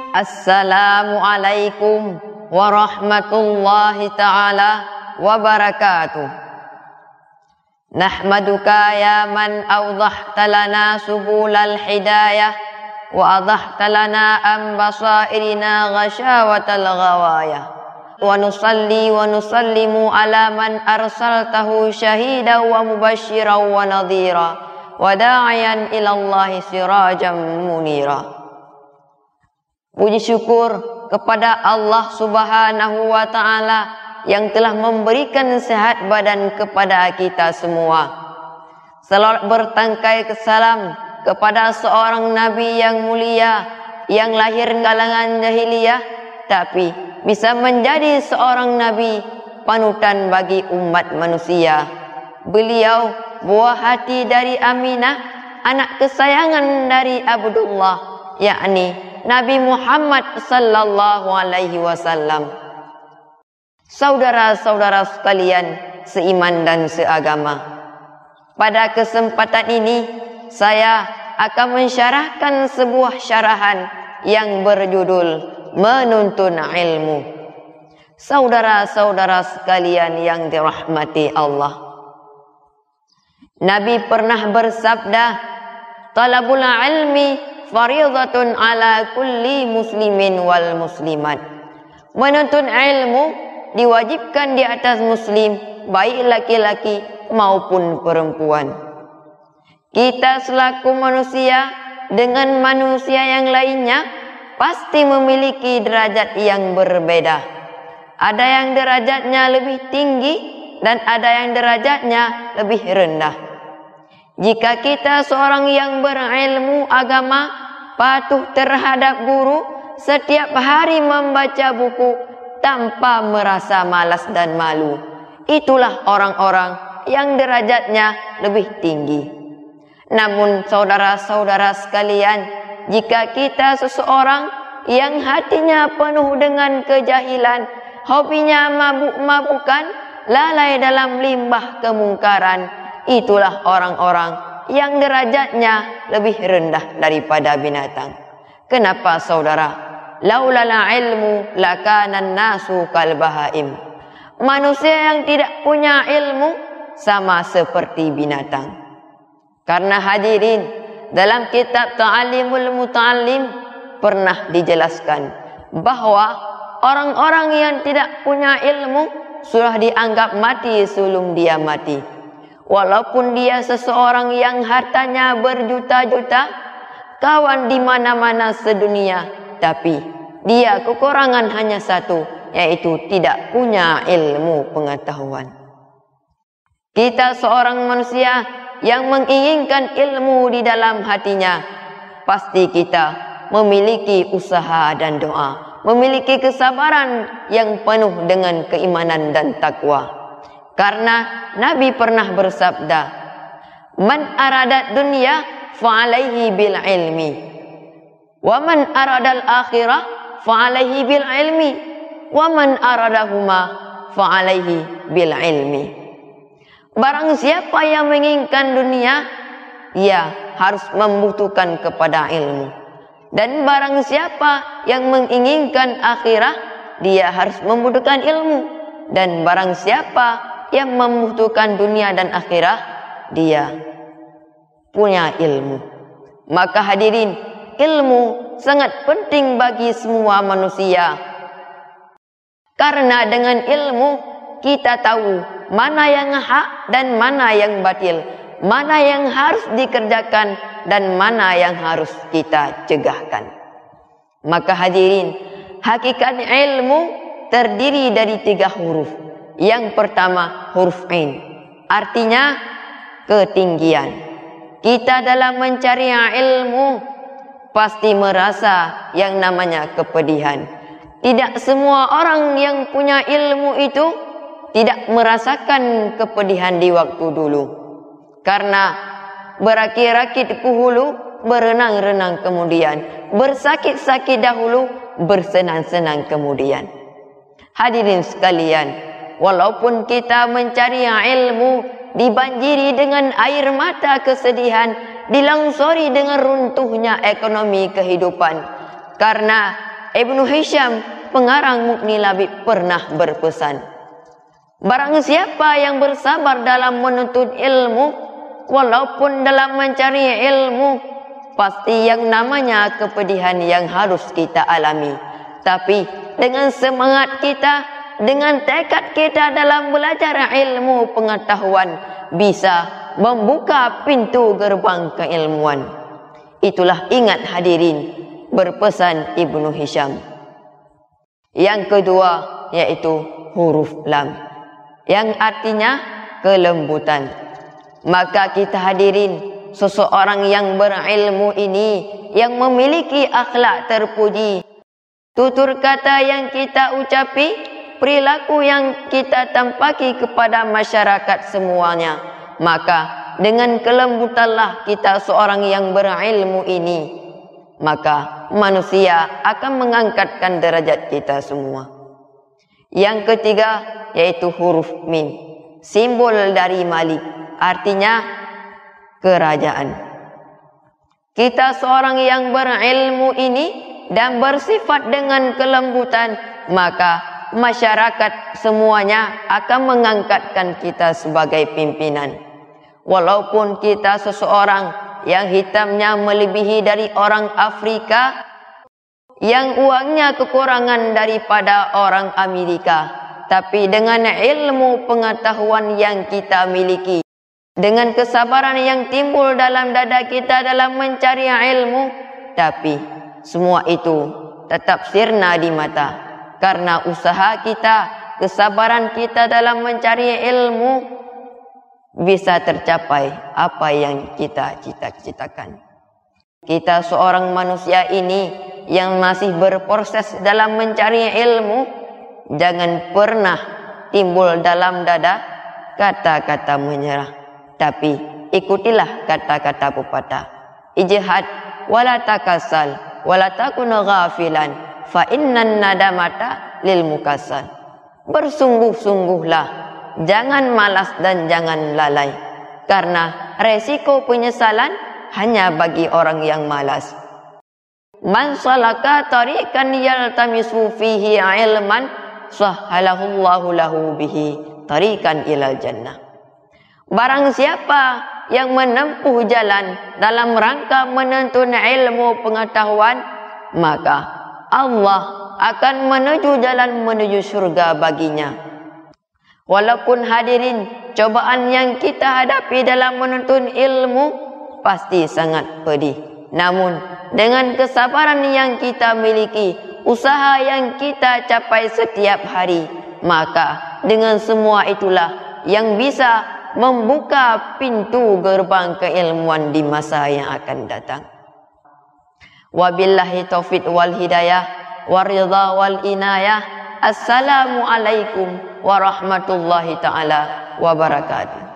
Assalamualaikum warahmatullahi ta'ala wabarakatuh. Nahmaduka ya man awdahta lana subulal hidayah wa adahta lana an basairina ghasyawatal ghawayah. Wa nusalli wa nusallimu ala man arsaltahu syahidan wa mubasyiran wa nadhira wa da'iyan ilallahi sirajan munira. Puji syukur kepada Allah Subhanahu wa ta'ala yang telah memberikan sehat badan kepada kita semua. Salawat bertangkai kesalam kepada seorang Nabi yang mulia, yang lahir kalangan jahiliyah, tapi bisa menjadi seorang Nabi panutan bagi umat manusia. Beliau buah hati dari Aminah, anak kesayangan dari Abdullah, yakni Nabi Muhammad sallallahu alaihi wasallam. Saudara-saudara sekalian seiman dan seagama, pada kesempatan ini saya akan mensyarahkan sebuah syarahan yang berjudul Menuntun Ilmu. Saudara-saudara sekalian yang dirahmati Allah, Nabi pernah bersabda, talabul ilmi faridatun ala kulli muslimin wal muslimat. Menuntut ilmu diwajibkan di atas muslim, baik laki-laki maupun perempuan. Kita selaku manusia dengan manusia yang lainnya pasti memiliki derajat yang berbeda. Ada yang derajatnya lebih tinggi dan ada yang derajatnya lebih rendah. Jika kita seorang yang berilmu agama, patuh terhadap guru, setiap hari membaca buku tanpa merasa malas dan malu, itulah orang-orang yang derajatnya lebih tinggi. Namun saudara-saudara sekalian, jika kita seseorang yang hatinya penuh dengan kejahilan, hobinya mabuk-mabukan, lalai dalam limbah kemungkaran, itulah orang-orang yang derajatnya lebih rendah daripada binatang. Kenapa saudara? Laulal ilmu lakanan nasu kal bahaim. Manusia yang tidak punya ilmu sama seperti binatang. Karena hadirin, dalam kitab Ta'alimul Muta'allim pernah dijelaskan bahwa orang-orang yang tidak punya ilmu sudah dianggap mati sebelum dia mati. Walaupun dia seseorang yang hartanya berjuta-juta, kawan di mana-mana sedunia, tapi dia kekurangan hanya satu, yaitu tidak punya ilmu pengetahuan. Kita seorang manusia yang menginginkan ilmu di dalam hatinya, pasti kita memiliki usaha dan doa, memiliki kesabaran yang penuh dengan keimanan dan takwa. Karena Nabi pernah bersabda, man aradat dunya fa'alaihi bil ilmi, wa man aradal akhirah fa'alaihi bil ilmi, wa man aradahuma fa'alaihi bil ilmi. Barang siapa yang menginginkan dunia, ia harus membutuhkan kepada ilmu. Dan barang siapa yang menginginkan akhirah, dia harus membutuhkan ilmu. Dan barang siapa yang membutuhkan dunia dan akhirah, dia punya ilmu. Maka hadirin, ilmu sangat penting bagi semua manusia. Karena dengan ilmu kita tahu mana yang hak dan mana yang batil, mana yang harus dikerjakan dan mana yang harus kita cegahkan. Maka hadirin, hakikat ilmu terdiri dari 3 huruf. Yang pertama huruf Ain, artinya ketinggian. Kita dalam mencari ilmu pasti merasa yang namanya kepedihan. Tidak semua orang yang punya ilmu itu tidak merasakan kepedihan di waktu dulu. Karena berakit-rakit kuhulu, berenang-renang kemudian, bersakit-sakit dahulu, bersenang-senang kemudian. Hadirin sekalian, walaupun kita mencari ilmu, dibanjiri dengan air mata kesedihan, dilongsori dengan runtuhnya ekonomi kehidupan, karena Ibnu Hisham, pengarang Mughni Labib, pernah berpesan, barang siapa yang bersabar dalam menuntut ilmu, walaupun dalam mencari ilmu, pasti yang namanya kepedihan yang harus kita alami. Tapi dengan semangat kita, dengan tekad kita dalam belajar ilmu pengetahuan, bisa membuka pintu gerbang keilmuan. Itulah, ingat hadirin, berpesan Ibnu Hisham. Yang kedua yaitu huruf lam, yang artinya kelembutan. Maka kita hadirin, seseorang yang berilmu ini, yang memiliki akhlak terpuji, tutur kata yang kita ucapi, perilaku yang kita tampaki kepada masyarakat semuanya, maka dengan kelembutanlah kita seorang yang berilmu ini, maka manusia akan mengangkatkan derajat kita semua. Yang ketiga yaitu huruf mim, simbol dari Malik, artinya kerajaan. Kita seorang yang berilmu ini dan bersifat dengan kelembutan, maka masyarakat semuanya akan mengangkatkan kita sebagai pimpinan. Walaupun kita seseorang yang hitamnya melebihi dari orang Afrika, yang uangnya kekurangan daripada orang Amerika, tapi dengan ilmu pengetahuan yang kita miliki, dengan kesabaran yang timbul dalam dada kita dalam mencari ilmu, tapi semua itu tetap sirna di mata, karena usaha kita, kesabaran kita dalam mencari ilmu, bisa tercapai apa yang kita cita-citakan. Kita seorang manusia ini yang masih berproses dalam mencari ilmu, jangan pernah timbul dalam dada kata-kata menyerah, tapi ikutilah kata-kata pepatah, ijtihad wala takasal wala takun ghafilan fa innan nadamata lil mukassal. Bersungguh-sungguhlah, jangan malas dan jangan lalai, karena resiko penyesalan hanya bagi orang yang malas. Man salaka tariqan yaltamisu fihi ilman sahhalahullahu lahu bihi tariqan ilal jannah. Barang siapa yang menempuh jalan dalam rangka menuntut ilmu pengetahuan, maka Allah akan menuju jalan menuju surga baginya. Walaupun hadirin, cobaan yang kita hadapi dalam menuntut ilmu pasti sangat pedih. Namun dengan kesabaran yang kita miliki, usaha yang kita capai setiap hari, maka dengan semua itulah yang bisa membuka pintu gerbang keilmuan di masa yang akan datang. Wabillahi taufiq wal hidayah, waridha wal inayah. Assalamualaikum warahmatullahi ta'ala wabarakatuh.